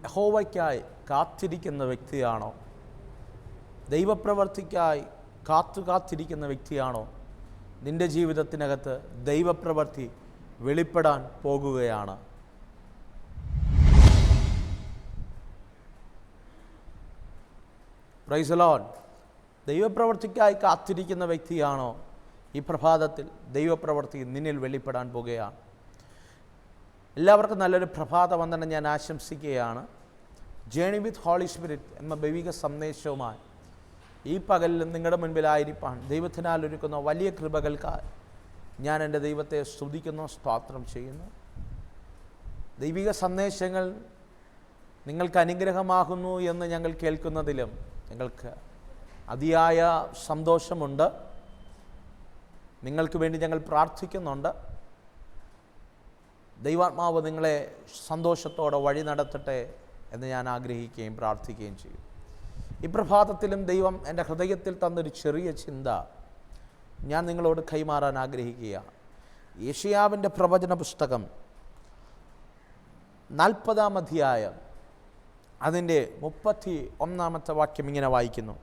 യഹോവയ്ക്കായി കാത്തിരിക്കുന്ന വ്യക്തിയാണോ? ദൈവപ്രവർത്തിക്കായി കാത്തിരിക്കുന്ന വ്യക്തിയാണോ? നിൻ്റെ ജീവിതത്തിനകത്ത് ദൈവപ്രവൃത്തി വെളിപ്പെടാൻ പോകുകയാണ്. Praise the Lord. ദൈവപ്രവൃത്തിക്കായി കാത്തിരിക്കുന്ന വ്യക്തിയാണോ? ഈ പ്രഭാതത്തിൽ ദൈവപ്രവൃത്തി നിന്നിൽ വെളിപ്പെടാൻ പോകുകയാണ്. എല്ലാവർക്കും നല്ലൊരു പ്രഭാത വന്ദനം ഞാൻ ആശംസിക്കുകയാണ്. ജേണി വിത്ത് ഹോളി സ്പിരിറ്റ് എന്ന ദൈവിക സന്ദേശവുമായി ഈ പകലിലും നിങ്ങളുടെ മുൻപിലായിരിക്കാൻ ദൈവത്തിനാൽ ഒരുക്കുന്ന വലിയ കൃപകൾക്കായി ഞാൻ എൻ്റെ ദൈവത്തെ സ്തുതിക്കുന്നു, സ്തോത്രം ചെയ്യുന്നു. ദൈവിക സന്ദേശങ്ങൾ നിങ്ങൾക്ക് അനുഗ്രഹമാകുന്നു എന്ന് ഞങ്ങൾ കേൾക്കുന്നതിലും ഞങ്ങൾക്ക് അതിയായ സന്തോഷമുണ്ട്. നിങ്ങൾക്ക് വേണ്ടി ഞങ്ങൾ പ്രാർത്ഥിക്കുന്നുണ്ട്. ദൈവാത്മാവ് നിങ്ങളെ സന്തോഷത്തോടെ വഴി നടത്തട്ടെ എന്ന് ഞാൻ ആഗ്രഹിക്കുകയും പ്രാർത്ഥിക്കുകയും ചെയ്യും. ഈ പ്രഭാതത്തിലും ദൈവം എൻ്റെ ഹൃദയത്തിൽ തന്നൊരു ചെറിയ ചിന്ത ഞാൻ നിങ്ങളോട് കൈമാറാൻ ആഗ്രഹിക്കുകയാണ്. യെശയ്യാവിൻ്റെ പ്രവചന പുസ്തകം 40-ാം അധ്യായം അതിൻ്റെ 31-ാമത്തെ വാക്യം ഇങ്ങനെ വായിക്കുന്നു: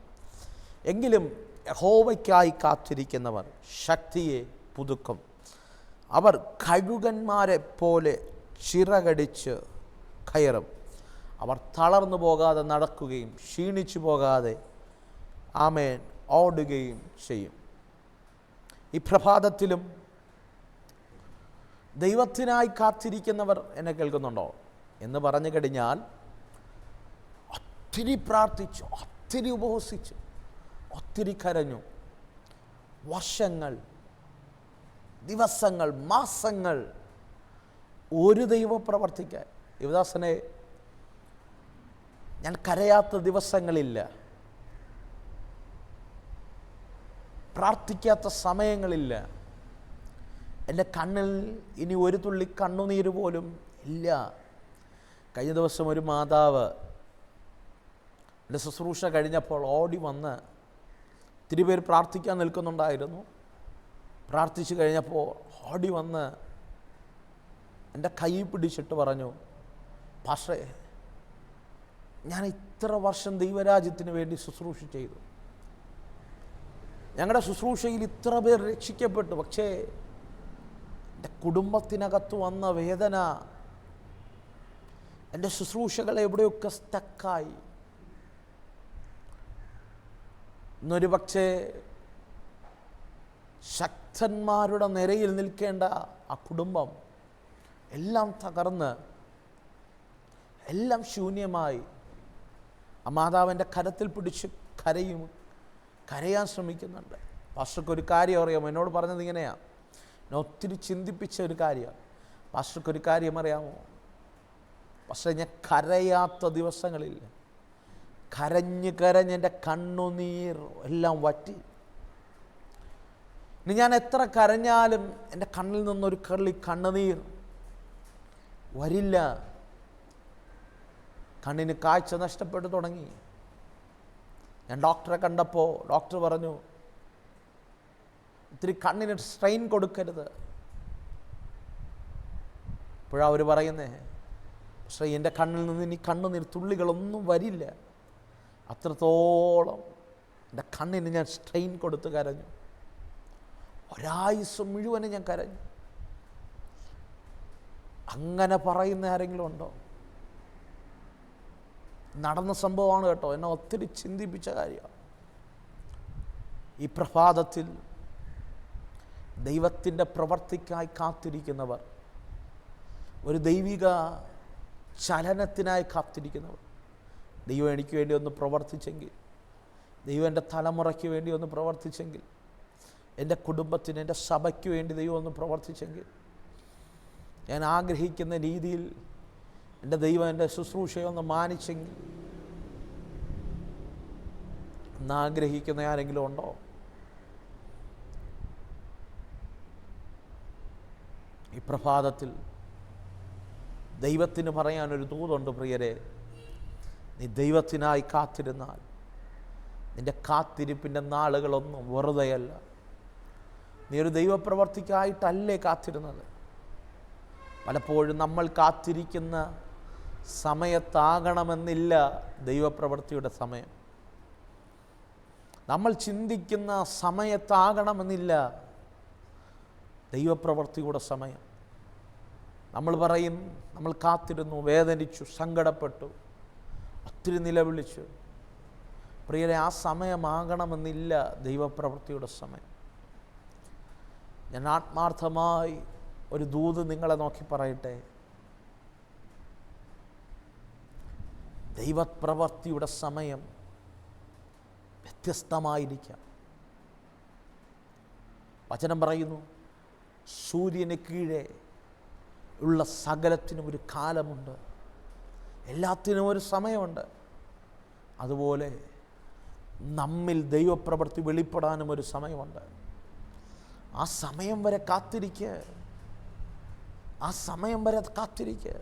എങ്കിലും യഹോവയ്ക്കായി കാത്തിരിക്കുന്നവർ ശക്തിയെ പുതുക്കും, അവർ കഴുകന്മാരെ പോലെ ചിറകടിച്ച് കയറും, അവർ തളർന്നു പോകാതെ നടക്കുകയും ക്ഷീണിച്ചു പോകാതെ ആമേൻ ഓടുകയും ചെയ്യും. ഈ പ്രഭാതത്തിലും ദൈവത്തിനായി കാത്തിരിക്കുന്നവർ എന്നെ കേൾക്കുന്നുണ്ടോ എന്ന് പറഞ്ഞു കഴിഞ്ഞാൽ, ഒത്തിരി പ്രാർത്ഥിച്ചു, ഒത്തിരി ഉപവസിച്ചു, ഒത്തിരി കരഞ്ഞു, വർഷങ്ങൾ, ദിവസങ്ങൾ, മാസങ്ങൾ ഒരു ദൈവപ്രവർത്തിക്കാൻ. ദേവദാസനെ, ഞാൻ കരയാത്ത ദിവസങ്ങളില്ല, പ്രാർത്ഥിക്കാത്ത സമയങ്ങളില്ല. എൻ്റെ കണ്ണിൽ ഇനി ഒരു തുള്ളി കണ്ണുനീര് പോലും ഇല്ല. കഴിഞ്ഞ ദിവസം ഒരു മാതാവ് എൻ്റെ ശുശ്രൂഷ കഴിഞ്ഞപ്പോൾ ഓടി വന്ന്, ഒത്തിരി പേര് പ്രാർത്ഥിക്കാൻ നിൽക്കുന്നുണ്ടായിരുന്നു. പ്രാർത്ഥിച്ചു കഴിഞ്ഞപ്പോൾ ഓടി വന്ന് എൻ്റെ കൈ പിടിച്ചിട്ട് പറഞ്ഞു, പാസ്റ്ററേ, ഞാൻ ഇത്ര വർഷം ദൈവരാജ്യത്തിന് വേണ്ടി ശുശ്രൂഷ ചെയ്തു, ഞങ്ങളുടെ ശുശ്രൂഷയിൽ ഇത്ര പേർ രക്ഷിക്കപ്പെട്ടു, പക്ഷേ എൻ്റെ കുടുംബത്തിനകത്ത് വന്ന വേദന എൻ്റെ ശുശ്രൂഷകളെ എവിടെയൊക്കെ സ്റ്റക്കായി. ഇന്നൊരു പക്ഷേ ശക്തന്മാരുടെ നിരയിൽ നിൽക്കേണ്ട ആ കുടുംബം എല്ലാം തകർന്ന്, എല്ലാം ശൂന്യമായി. ആ മാതാവിൻ്റെ കരത്തിൽ പിടിച്ച് കരയാൻ ശ്രമിക്കുന്നുണ്ട്. പാസ്റ്റർക്കൊരു കാര്യം അറിയാമോ? എന്നോട് പറഞ്ഞത് ഇങ്ങനെയാണ്, എന്നെ ഒത്തിരി ചിന്തിപ്പിച്ച ഒരു കാര്യമാണ്. പാസ്റ്റർക്കൊരു കാര്യം അറിയാമോ? പക്ഷേ ഞാൻ കരയാത്ത ദിവസങ്ങളില്ല. കരഞ്ഞ് എൻ്റെ കണ്ണുനീർ എല്ലാം വറ്റി. ഇനി ഞാൻ എത്ര കരഞ്ഞാലും എൻ്റെ കണ്ണിൽ നിന്നൊരു കള്ളി കണ്ണുനീർ വരില്ല. കണ്ണിന് കാഴ്ച നഷ്ടപ്പെട്ടു തുടങ്ങി. ഞാൻ ഡോക്ടറെ കണ്ടപ്പോൾ ഡോക്ടർ പറഞ്ഞു, ഇത്തിരി കണ്ണിന് സ്ട്രെയിൻ കൊടുക്കരുത്. ഇപ്പോഴാണ് അവർ പറയുന്നേ, പക്ഷേ എൻ്റെ കണ്ണിൽ നിന്ന് ഇനി കണ്ണുനീർ തുള്ളികളൊന്നും വരില്ല. അത്രത്തോളം എൻ്റെ കണ്ണിന് ഞാൻ സ്ട്രെയിൻ കൊടുത്ത് കരഞ്ഞു. ഒരായുസ് മുഴുവനും ഞാൻ കരഞ്ഞു. അങ്ങനെ പറയുന്ന ആരെങ്കിലും ഉണ്ടോ? നടന്ന സംഭവമാണ് കേട്ടോ, എന്നെ ഒത്തിരി ചിന്തിപ്പിച്ച കാര്യമാണ്. ഈ പ്രഭാതത്തിൽ ദൈവത്തിൻ്റെ പ്രവർത്തിക്കായി കാത്തിരിക്കുന്നവർ, ഒരു ദൈവിക ചലനത്തിനായി കാത്തിരിക്കുന്നവർ, ദൈവം എനിക്ക് വേണ്ടി ഒന്ന് പ്രവർത്തിച്ചെങ്കിൽ, ദൈവം എൻ്റെ തലമുറയ്ക്ക് വേണ്ടി ഒന്ന് പ്രവർത്തിച്ചെങ്കിൽ, എൻ്റെ കുടുംബത്തിന്, എൻ്റെ സഭയ്ക്ക് വേണ്ടി ദൈവം ഒന്ന് പ്രവർത്തിച്ചെങ്കിൽ, ഞാൻ ആഗ്രഹിക്കുന്ന രീതിയിൽ എൻ്റെ ദൈവം എൻ്റെ ശുശ്രൂഷയൊന്ന് മാനിച്ചെങ്കിൽ എന്നാഗ്രഹിക്കുന്ന ആരെങ്കിലും ഉണ്ടോ? ഈ പ്രഭാതത്തിൽ ദൈവത്തിന് പറയാനൊരു ദൂതുണ്ട്. പ്രിയരെ, നീ ദൈവത്തിനായി കാത്തിരുന്നാൽ നിൻ്റെ കാത്തിരിപ്പിൻ്റെ നാളുകളൊന്നും വെറുതെയല്ല. നീ ഒരു ദൈവപ്രവർത്തിക്കായിട്ടല്ലേ കാത്തിരുന്നത്. പലപ്പോഴും നമ്മൾ കാത്തിരിക്കുന്ന സമയത്താകണമെന്നില്ല ദൈവപ്രവൃത്തിയുടെ സമയം. നമ്മൾ ചിന്തിക്കുന്ന സമയത്താകണമെന്നില്ല ദൈവപ്രവൃത്തിയുടെ സമയം. നമ്മൾ പറയും, നമ്മൾ കാത്തിരുന്നു, വേദനിച്ചു, സങ്കടപ്പെട്ടു, ഒത്തിരി നിലവിളിച്ചു. പ്രിയരെ, ആ സമയമാകണമെന്നില്ല ദൈവപ്രവൃത്തിയുടെ സമയം. ഞാൻ ആത്മാർത്ഥമായി ഒരു ദൂത് നിങ്ങളെ നോക്കി പറയട്ടെ. ദൈവപ്രവൃത്തിയുടെ സമയം വ്യത്യസ്തമായിരിക്കാം. വചനം പറയുന്നു, സൂര്യന് കീഴെ ഉള്ള സകലത്തിനും ഒരു കാലമുണ്ട്, എല്ലാത്തിനും ഒരു സമയമുണ്ട്. അതുപോലെ നമ്മിൽ ദൈവപ്രവൃത്തി വെളിപ്പെടാനും ഒരു സമയമുണ്ട്. ആ സമയം വരെ കാത്തിരിക്കുക, ആ സമയം വരെ കാത്തിരിക്കുക.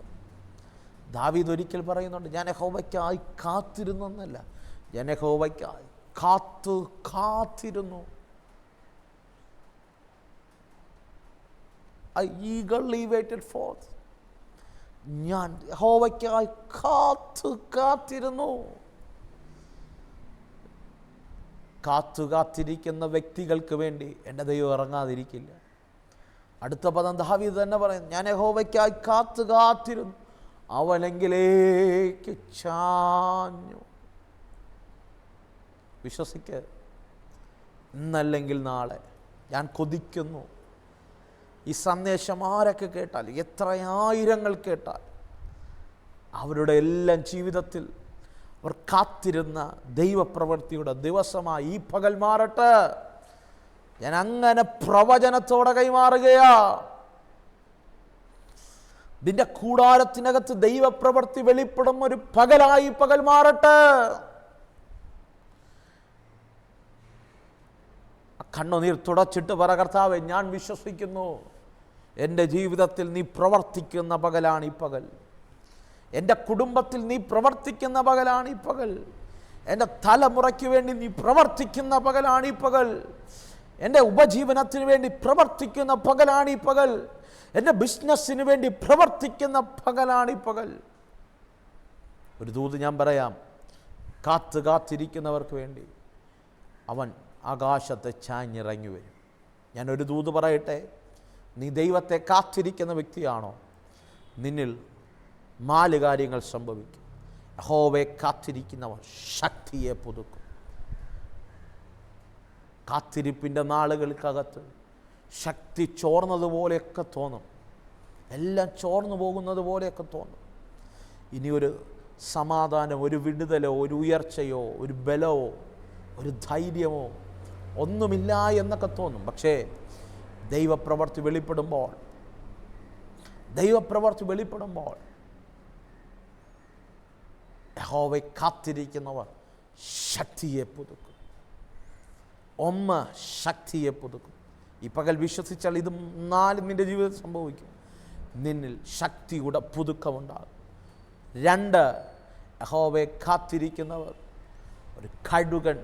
ദാവീദ് ഒരിക്കൽ പറയുന്നുണ്ട്, ഞാൻ യഹോവയ്ക്കായി കാത്തിരുന്നു എന്നല്ല, ഞാൻ യഹോവയ്ക്കായി കാത്തിരുന്നു. I eagerly waited for. ഞാൻ യഹോവയ്ക്കായി കാത്തിരുന്നു. കാത്തിരിക്കുന്ന വ്യക്തികൾക്ക് വേണ്ടി എൻ്റെ ദൈവം ഇറങ്ങാതിരിക്കില്ല. അടുത്ത പദം ദാവീദ് തന്നെ പറയുന്നു, ഞാൻ യഹോവയ്ക്കായി കാത്തിരുന്നു, അവനെങ്കിലേക്ക് ചാഞ്ഞു. വിശ്വസിക്ക്, ഇന്നല്ലെങ്കിൽ നാളെ ഞാൻ കൊതിക്കുന്നു. ഈ സന്ദേശം ആരൊക്കെ കേട്ടാൽ, എത്ര ആയിരങ്ങൾ കേട്ടാൽ, അവരുടെ എല്ലാം ജീവിതത്തിൽ അവർ കാത്തിരുന്ന ദൈവപ്രവൃത്തിയുടെ ദിവസമായി ഈ പകൽ മാറട്ടെ. ഞാൻ അങ്ങനെ പ്രവചനത്തോടെ കൈമാറുകയാ. നിന്റെ കൂടാരത്തിനകത്ത് ദൈവപ്രവൃത്തി വെളിപ്പെടും ഒരു പകലായി പകൽ മാറട്ടെ. കണ്ണുനീർ തുടച്ചിട്ട് പറ, കർത്താവേ, ഞാൻ വിശ്വസിക്കുന്നു, എൻ്റെ ജീവിതത്തിൽ നീ പ്രവർത്തിക്കുന്ന പകലാണ് ഈ പകൽ. എൻ്റെ കുടുംബത്തിൽ നീ പ്രവർത്തിക്കുന്ന പകലാണ് ഈ പകൽ. എൻ്റെ തലമുറയ്ക്ക് വേണ്ടി നീ പ്രവർത്തിക്കുന്ന പകലാണ് ഈ പകൽ. എൻ്റെ ഉപജീവനത്തിന് വേണ്ടി പ്രവർത്തിക്കുന്ന പകലാണ് ഈ പകൽ. എൻ്റെ ബിസിനസ്സിന് വേണ്ടി പ്രവർത്തിക്കുന്ന പകലാണ് ഈ പകൽ. ഒരു ദൂത് ഞാൻ പറയാം, കാത്തിരിക്കുന്നവർക്ക് വേണ്ടി അവൻ ആകാശത്തെ ചാഞ്ഞിറങ്ങി വരും. ഞാനൊരു ദൂത് പറയട്ടെ, നീ ദൈവത്തെ കാത്തിരിക്കുന്ന വ്യക്തിയാണോ, നിന്നിൽ 4 കാര്യങ്ങൾ സംഭവിക്കും. യഹോവയെ കാത്തിരിക്കുന്നവർ ശക്തിയെ പുതുക്കും. കാത്തിരിപ്പിൻ്റെ നാളുകൾക്കകത്ത് ശക്തി ചോർന്നതുപോലെയൊക്കെ തോന്നും, എല്ലാം ചോർന്നു പോകുന്നത് പോലെയൊക്കെ തോന്നും. ഇനിയൊരു സമാധാനം, ഒരു വിടുതലോ, ഒരു ഉയർച്ചയോ, ഒരു ബലമോ, ഒരു ധൈര്യമോ ഒന്നുമില്ല എന്നൊക്കെ തോന്നും. പക്ഷേ ദൈവപ്രവൃത്തി വെളിപ്പെടുമ്പോൾ യഹോവയെ കാത്തിരിക്കുന്നവർ ശക്തിയെ പുതുക്കും. ശക്തിയെ പുതുക്കും. ഈ പകൽ വിശ്വസിച്ചാൽ ഇത് 4 നിന്റെ ജീവിതത്തിൽ സംഭവിക്കും. നിന്നിൽ ശക്തിയുടെ പുതുക്കമുണ്ടാകും. 2, യഹോവയെ കാത്തിരിക്കുന്നവർ ഒരു കഴുകൻ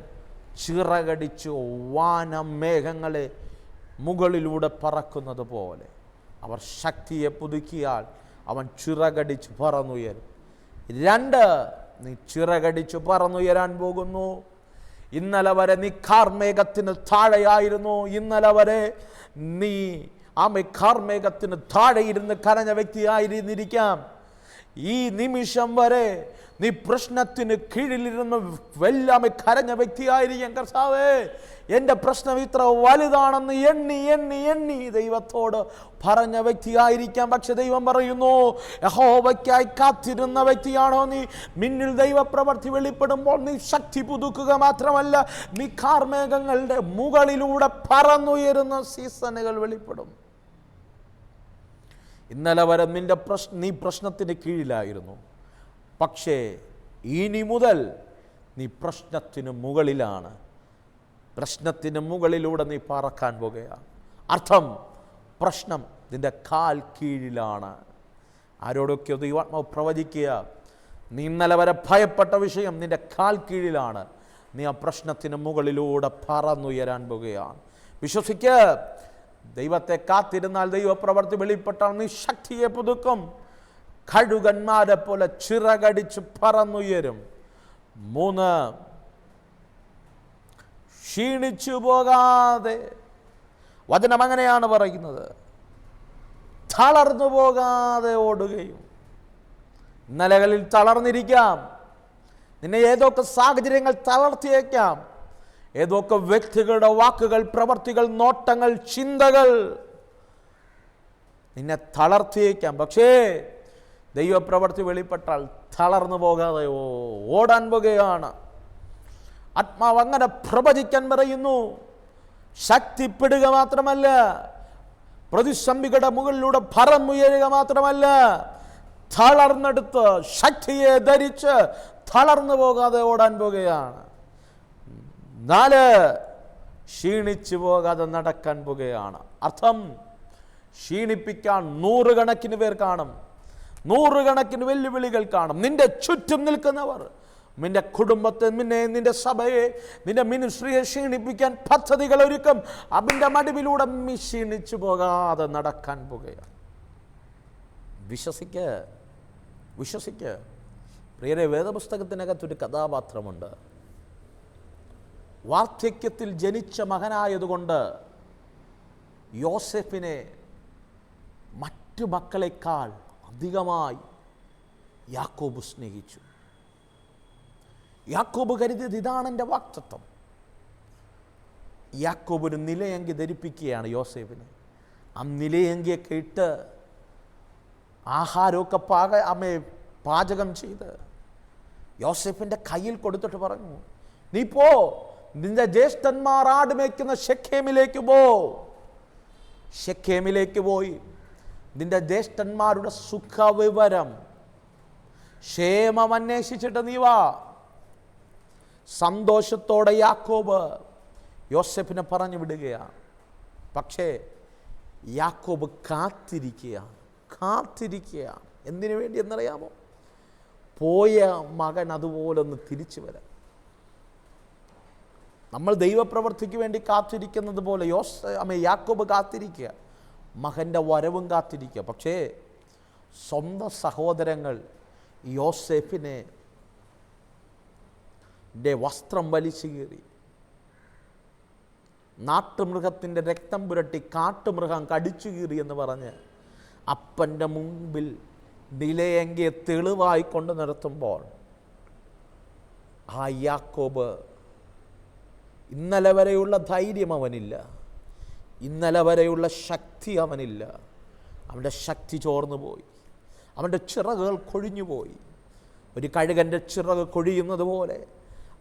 ചിറകടിച്ചു വാനമേഘങ്ങളെ മുകളിലൂടെ പറക്കുന്നത് പോലെ അവർ ശക്തിയെ പുതുക്കിയാൽ അവൻ ചിറകടിച്ച് പറന്നുയരും. 2, നീ ചിറകടിച്ചു പറന്നുയരാൻ പോകുന്നു. ഇന്നലെ വരെ നീ കാർമേഘത്തിന് താഴെയായിരുന്നു. ഇന്നലെ വരെ നീ കാർമേഘത്തിന് താഴെ ഇരുന്ന് കരഞ്ഞ വ്യക്തിയായിരുന്നിരിക്കാം. ഈ നിമിഷം വരെ നീ പ്രശ്നത്തിന് കീഴിലിരുന്ന് വല്ലാമെ കരഞ്ഞ വ്യക്തിയായിരിക്കാം. കർത്താവേ, എൻ്റെ പ്രശ്നം ഇത്ര വലുതാണെന്ന് എണ്ണി ദൈവത്തോട് പറഞ്ഞ വ്യക്തിയായിരിക്കാം. പക്ഷെ ദൈവം പറയുന്നു, യഹോവയ്ക്കായി കാത്തിരുന്ന വ്യക്തിയാണോ നീ? നിന്നിൽ ദൈവപ്രവൃത്തി വെളിപ്പെടുമ്പോൾ നീ ശക്തി പുതുക്കുക മാത്രമല്ല, നീ കാർമേഘങ്ങളുടെ മുകളിലൂടെ പറന്നുയരുന്ന സീസണുകൾ വെളിപ്പെടും. ഇന്നലെ വരെ നീ പ്രശ്നത്തിന് കീഴിലായിരുന്നു. പക്ഷേ ഇനി മുതൽ നീ പ്രശ്നത്തിന് മുകളിലാണ്. പ്രശ്നത്തിന് മുകളിലൂടെ നീ പറക്കാൻ പോകുകയാണ്. അർത്ഥം, പ്രശ്നം നിന്റെ കാൽ കീഴിലാണ്. ആരോടൊക്കെയോ ദൈവാത്മാവ് പ്രവചിക്കുക, നീ ഇന്നലെ വരെ ഭയപ്പെട്ട വിഷയം നിന്റെ കാൽ കീഴിലാണ്. നീ ആ പ്രശ്നത്തിന് മുകളിലൂടെ പറന്നുയരാൻ പോകുകയാണ്. വിശ്വസിക്കുക, ദൈവത്തെ കാത്തിരുന്നാൽ ദൈവപ്രവൃത്തി വെളിപ്പെട്ടാൽ നീ ശക്തിയെ പുതുക്കും. കഴുകന്മാരെ പോലെ ചിറകടിച്ച് പറന്നുയരും. 3, ക്ഷീണിച്ചു പോകാതെ. വചനം അങ്ങനെയാണ് പറയുന്നത്, തളർന്നു പോകാതെ ഓടുകയും. ഇന്നലകളിൽ തളർന്നിരിക്കാം, നിന്നെ ഏതൊക്കെ സാഹചര്യങ്ങൾ തളർത്തിയേക്കാം, ഏതൊക്കെ വ്യക്തികളുടെ വാക്കുകൾ, പ്രവർത്തികൾ, നോട്ടങ്ങൾ, ചിന്തകൾ നിന്നെ തളർത്തിയേക്കാം. പക്ഷേ ദൈവപ്രവൃത്തി വെളിപ്പെട്ടാൽ തളർന്നു പോകാതെ ഓടാൻ പോകുകയാണ്. ആത്മാവ് അങ്ങനെ പ്രവചിക്കാൻ പറയുന്നു. ശക്തിപ്പെടുക മാത്രമല്ല, പ്രതിസന്ധികളുടെ മുകളിലൂടെ പറന്നുയരുക മാത്രമല്ല, തളർന്നെടുത്ത് ശക്തിയെ ധരിച്ച് തളർന്നു പോകാതെ ഓടാൻ പോകുകയാണ്. 4, ക്ഷീണിച്ചു പോകാതെ നടക്കാൻ പോകുകയാണ്. അർത്ഥം, ക്ഷീണിപ്പിക്കാൻ 100 കണക്കിന് പേർ കാണും, 100 കണക്കിന് വെല്ലുവിളികൾ കാണും. നിന്റെ ചുറ്റും നിൽക്കുന്നവർ നിന്റെ കുടുംബത്തെ, നിന്റെ സഭയെ, നിന്റെ മിനിസ്ട്രിയെ ക്ഷീണിപ്പിക്കാൻ പദ്ധതികൾ ഒരുക്കും. അവൻ്റെ മടിവിലൂടെ ക്ഷീണിച്ചു പോകാതെ നടക്കാൻ പോകുകയാണ്. വിശ്വസിക്ക് പ്രിയരെ, വേദപുസ്തകത്തിനകത്തൊരു കഥാപാത്രമുണ്ട്. വാർദ്ധക്യത്തിൽ ജനിച്ച മകനായതുകൊണ്ട് യോസേഫിനെ മറ്റു മക്കളെക്കാൾ അധികമായി യാക്കോബ് സ്നേഹിച്ചു. യാക്കോബ് കരുതിയത് ഇതാണ് എൻ്റെ വാക്തത്വം. യാക്കോബ് ഒരു നിലയങ്കി ധരിപ്പിക്കുകയാണ് യോസേഫിനെ. ആ നിലയങ്കിയൊക്കെ ഇട്ട് ആഹാരമൊക്കെ പാചകം ചെയ്ത് യോസേഫിൻ്റെ കയ്യിൽ കൊടുത്തിട്ട് പറഞ്ഞു, നീ പോ, നിന്റെ ജ്യേഷ്ഠന്മാർ ആട് മേയ്ക്കുന്ന ശെഖേമിലേക്ക് പോ. ശെഖേമിലേക്ക് പോയി നിന്റെ ജ്യേഷ്ഠന്മാരുടെ സുഖവിവരം, ക്ഷേമം അന്വേഷിച്ചിട്ട് നീ വാ. സന്തോഷത്തോടെ യാക്കോബ് യോസേഫിനെ പറഞ്ഞു വിടുകയാണ്. പക്ഷേ യാക്കോബ് കാത്തിരിക്കുകയാണ്. എന്തിനു വേണ്ടി എന്നറിയാമോ? പോയ മകൻ അതുപോലെ ഒന്ന് തിരിച്ചു വരാം. നമ്മൾ ദൈവപ്രവൃത്തിക്ക് വേണ്ടി കാത്തിരിക്കുന്നത് പോലെ യാക്കോബ് കാത്തിരിക്കുക, മകൻ്റെ വരവും കാത്തിരിക്കുക. പക്ഷേ സ്വന്തം സഹോദരങ്ങൾ യോസേഫിനെ വസ്ത്രം വലിച്ചു കീറി, നാട്ടുമൃഗത്തിൻ്റെ രക്തം പുരട്ടി കാട്ടുമൃഗം കടിച്ചു കീറി എന്ന് പറഞ്ഞ് അപ്പൻ്റെ മുമ്പിൽ നിലയങ്കിയെ തെളിവായി കൊണ്ട് നിർത്തുമ്പോൾ ആ യാക്കോബ്, ഇന്നലെ വരെയുള്ള ധൈര്യം അവനില്ല, ഇന്നലെ വരെയുള്ള ശക്തി അവനില്ല. അവൻ്റെ ശക്തി ചോർന്നു പോയി, അവൻ്റെ ചിറകുകൾ കൊഴിഞ്ഞുപോയി. ഒരു കഴുകൻ്റെ ചിറക് കൊഴിയുന്നത് പോലെ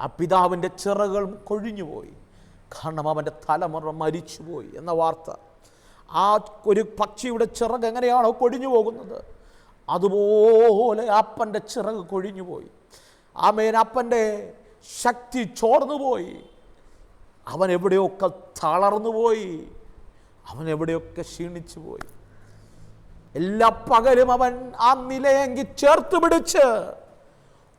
ആ പിതാവിൻ്റെ ചിറകുകൾ കൊഴിഞ്ഞുപോയി. കാരണം അവൻ്റെ തലമുറ മരിച്ചുപോയി എന്ന വാർത്ത. ആ ഒരു പക്ഷിയുടെ ചിറക് എങ്ങനെയാണോ കൊഴിഞ്ഞു പോകുന്നത്, അതുപോലെ അപ്പൻ്റെ ചിറക് കൊഴിഞ്ഞുപോയി. അപ്പൻ്റെ ശക്തി ചോർന്നുപോയി. അവൻ എവിടെയൊക്കെ തളർന്നുപോയി, അവൻ എവിടെയൊക്കെ ക്ഷീണിച്ചു പോയി. എല്ലാ പകലും അവൻ ആ നിലയെങ്കിൽ ചേർത്ത് പിടിച്ച്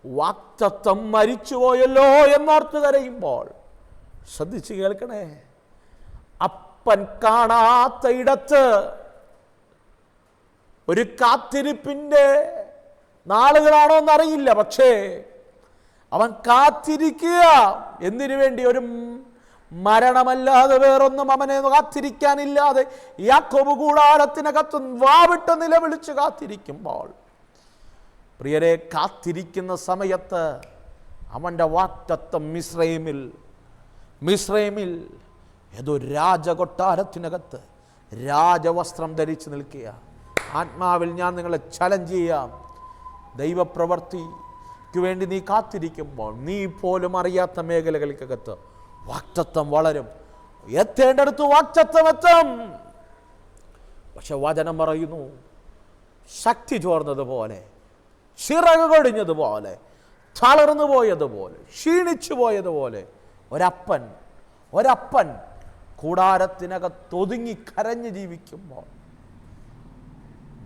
വാക്തത്വം മരിച്ചുപോയല്ലോ എന്നോർത്ത് കരയുമ്പോൾ, ശ്രദ്ധിച്ച് കേൾക്കണേ, അപ്പൻ കാണാത്ത ഇടത്ത് ഒരു കാത്തിരിപ്പിൻ്റെ നാളുകളാണോ എന്നറിയില്ല. പക്ഷേ അവൻ കാത്തിരിക്കുക. എന്തിനു വേണ്ടി? ഒരു മരണമല്ലാതെ വേറൊന്നും അവനെ കാത്തിരിക്കാനില്ലാതെ യാക്കോബ് കൂടാരത്തിനകത്ത് വാവിട്ട് നിലവിളിച്ച് കാത്തിരിക്കുമ്പോൾ, പ്രിയരെ, കാത്തിരിക്കുന്ന സമയത്ത് അവൻ്റെ വാക്തത്വം മിസ്രൈമിൽ ഏതോ രാജകൊട്ടാരത്തിനകത്ത് രാജവസ്ത്രം ധരിച്ച് നിൽക്കുക. ആത്മാവിൽ ഞാൻ നിങ്ങളെ ചലഞ്ച് ചെയ്യാം. ദൈവപ്രവൃത്തിക്ക് വേണ്ടി നീ കാത്തിരിക്കുമ്പോൾ നീ പോലും അറിയാത്ത മേഖലകൾക്കകത്ത് വാക്തത്വം വളരും. എത്തേണ്ടടുത്ത് വാക്തത്വം എത്തും. പക്ഷെ വചനം പറയുന്നു, ശക്തി ചോർന്നതുപോലെ, ചിറക് കൊടിഞ്ഞതുപോലെ, തളർന്നു പോയതുപോലെ, ക്ഷീണിച്ചു പോയതുപോലെ ഒരപ്പൻ കൂടാരത്തിനകത്തൊതുങ്ങി കരഞ്ഞ് ജീവിക്കുമ്പോൾ,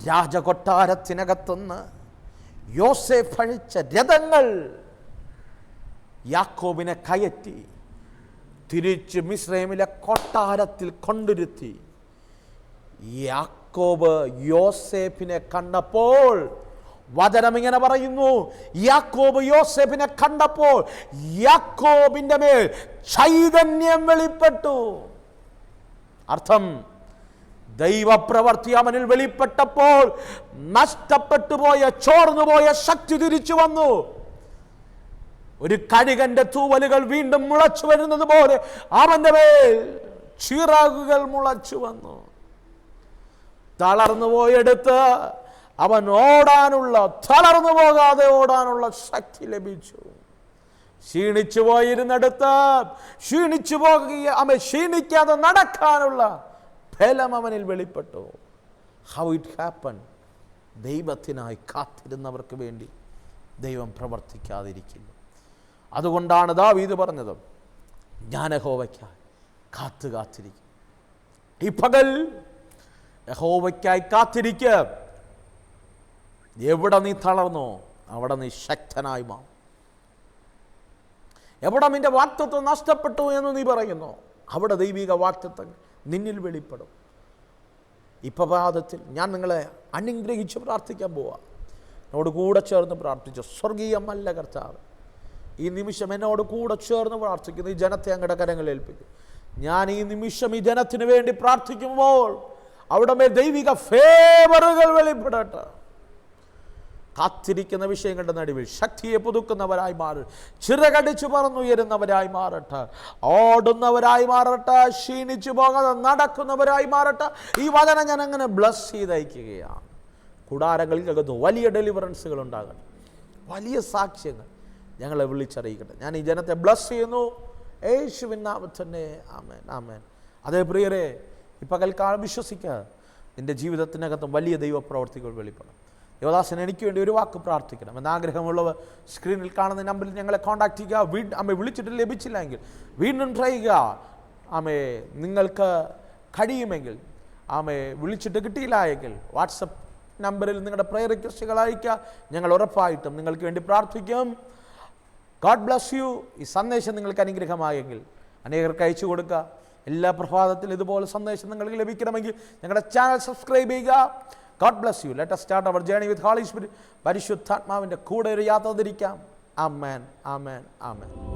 രാജകൊട്ടാരത്തിനകത്തുനിന്ന് യോസേഫ് അഴിച്ച രഥങ്ങൾ യാക്കോബിനെ കയറ്റി തിരിച്ച് മിസ്രൈമിലെ കൊട്ടാരത്തിൽ കൊണ്ടിരുത്തി. യാക്കോബ് യോസേഫിനെ കണ്ടപ്പോൾ വചനം ഇങ്ങനെ പറയുന്നു, യാക്കോബ് യോസേഫിനെ കണ്ടപ്പോൾ യാക്കോബിന്റെ മേൽ ചൈതന്യം വെളിപ്പെട്ടു. അർത്ഥം, ദൈവപ്രവൃത്തി അവനിൽ വെളിപ്പെട്ടപ്പോൾ നഷ്ടപ്പെട്ടു പോയ, ചോർന്നുപോയ ശക്തി തിരിച്ചു വന്നു. ഒരു കഴുകന്റെ തൂവലുകൾ വീണ്ടും മുളച്ചു വരുന്നത് പോലെ അവന്റെ മേൽ ചിറകുകൾ മുളച്ചു വന്നു. തളർന്നു പോയെടുത്ത് അവൻ ഓടാനുള്ള, തളർന്നു പോകാതെ ഓടാനുള്ള ശക്തി ലഭിച്ചു. ക്ഷീണിച്ചു പോയിരുന്നെടുത്ത് ക്ഷീണിക്കാതെ നടക്കാനുള്ള ഫലം അവനിൽ വെളിപ്പെട്ടു. How it happen? ദൈവത്തിനായി കാത്തിരുന്നവർക്ക് വേണ്ടി ദൈവം പ്രവർത്തിക്കാതിരിക്കില്ല. അതുകൊണ്ടാണ് ദാവീദ് പറഞ്ഞത്, ഞാൻ യഹോവയ്ക്കായി കാത്തിരിക്കും. ഈ പകൽ യഹോവയ്ക്കായി കാത്തിരിക്കുക. എവിടെ നീ തളർന്നോ അവിടെ നീ ശക്തനായി മാറും. എവിടെ നിന്റെ വാക്തത്വം നഷ്ടപ്പെട്ടു എന്ന് നീ പറയുന്നു, അവിടെ ദൈവിക വാക്തത്വം നിന്നിൽ വെളിപ്പെടും. ഈ പ്രഭാതത്തിൽ ഞാൻ നിങ്ങളെ അനുഗ്രഹിച്ച് പ്രാർത്ഥിക്കാൻ പോവാ. എന്നോട് കൂടെ ചേർന്ന് പ്രാർത്ഥിച്ചു. സ്വർഗീയമല്ല കർത്താവ്, ഈ നിമിഷം എന്നോട് കൂടെ ചേർന്ന് പ്രാർത്ഥിക്കുന്നു. ഈ ജനത്തെ അങ്ങയുടെ കരങ്ങളിൽ ഏൽപ്പിക്കും. ഞാൻ ഈ നിമിഷം ഈ ജനത്തിന് വേണ്ടി പ്രാർത്ഥിക്കുമ്പോൾ അവിടെ മേൽ ദൈവിക ഫേവറുകൾ വെളിപ്പെടട്ടെ. കാത്തിരിക്കുന്ന വിഷയങ്ങളുടെ നടുവിൽ ശക്തിയെ പുതുക്കുന്നവരായി മാറും. ചിറകടിച്ചു പറന്നുയരുന്നവരായി മാറട്ടെ. ഓടുന്നവരായി മാറട്ടെ. ക്ഷീണിച്ചു പോകാതെ നടക്കുന്നവരായി മാറട്ടെ. ഈ വചനം ഞാൻ അങ്ങനെ ബ്ലസ് ചെയ്തയക്കുകയാണ്. കൂടാരങ്ങളിൽ അകത്ത് വലിയ ഡെലിവറൻസുകൾ ഉണ്ടാകട്ടെ. വലിയ സാക്ഷ്യങ്ങൾ ഞങ്ങളെ വിളിച്ചറിയിക്കട്ടെ. ഞാൻ ഈ ജനത്തെ ബ്ലസ് ചെയ്യുന്നു യേശുവിൻ നാമത്തിൽ തന്നെ. ആമേൻ, ആമേൻ. അതേ പ്രിയരെ, ഈ പകൽക്കാലം വിശ്വസിക്കുക, നിൻ്റെ ജീവിതത്തിനകത്തും വലിയ ദൈവപ്രവർത്തികൾ വെളിപ്പെടണം. ദേവദാസൻ എനിക്ക് വേണ്ടി ഒരു വാക്ക് പ്രാർത്ഥിക്കണം എന്നാഗ്രഹമുള്ളവർ സ്ക്രീനിൽ കാണുന്ന നമ്പറിൽ ഞങ്ങളെ കോൺടാക്ട് ചെയ്യുക. വിളിച്ചിട്ട് ലഭിച്ചില്ലെങ്കിൽ വീണ്ടും ട്രൈ ചെയ്യുക. നിങ്ങൾക്ക് കഴിയുമെങ്കിൽ വിളിച്ചിട്ട് കിട്ടിയില്ല എങ്കിൽ വാട്സപ്പ് നമ്പറിൽ നിങ്ങളുടെ പ്രയർ റിക്വസ്റ്റുകൾ അയയ്ക്കുക. ഞങ്ങൾ ഉറപ്പായിട്ടും നിങ്ങൾക്ക് വേണ്ടി പ്രാർത്ഥിക്കും. God bless you. ഈ സന്ദേശം നിങ്ങൾക്ക് അനുഗ്രഹമായെങ്കിൽ അനേകർക്ക് അയച്ചു കൊടുക്കുക. എല്ലാ പ്രഭാതത്തിലും ഇതുപോലെ സന്ദേശം നിങ്ങൾക്ക് ലഭിക്കണമെങ്കിൽ ഞങ്ങളുടെ ചാനൽ സബ്സ്ക്രൈബ് ചെയ്യുക. God bless you. Let us start our journey with Holy Spirit. പരിശുദ്ധാത്മാവിൻ്റെ കൂടെ ഒരു യാത്ര തിരിക്കാം. ആമേൻ, ആമേൻ, ആമേൻ.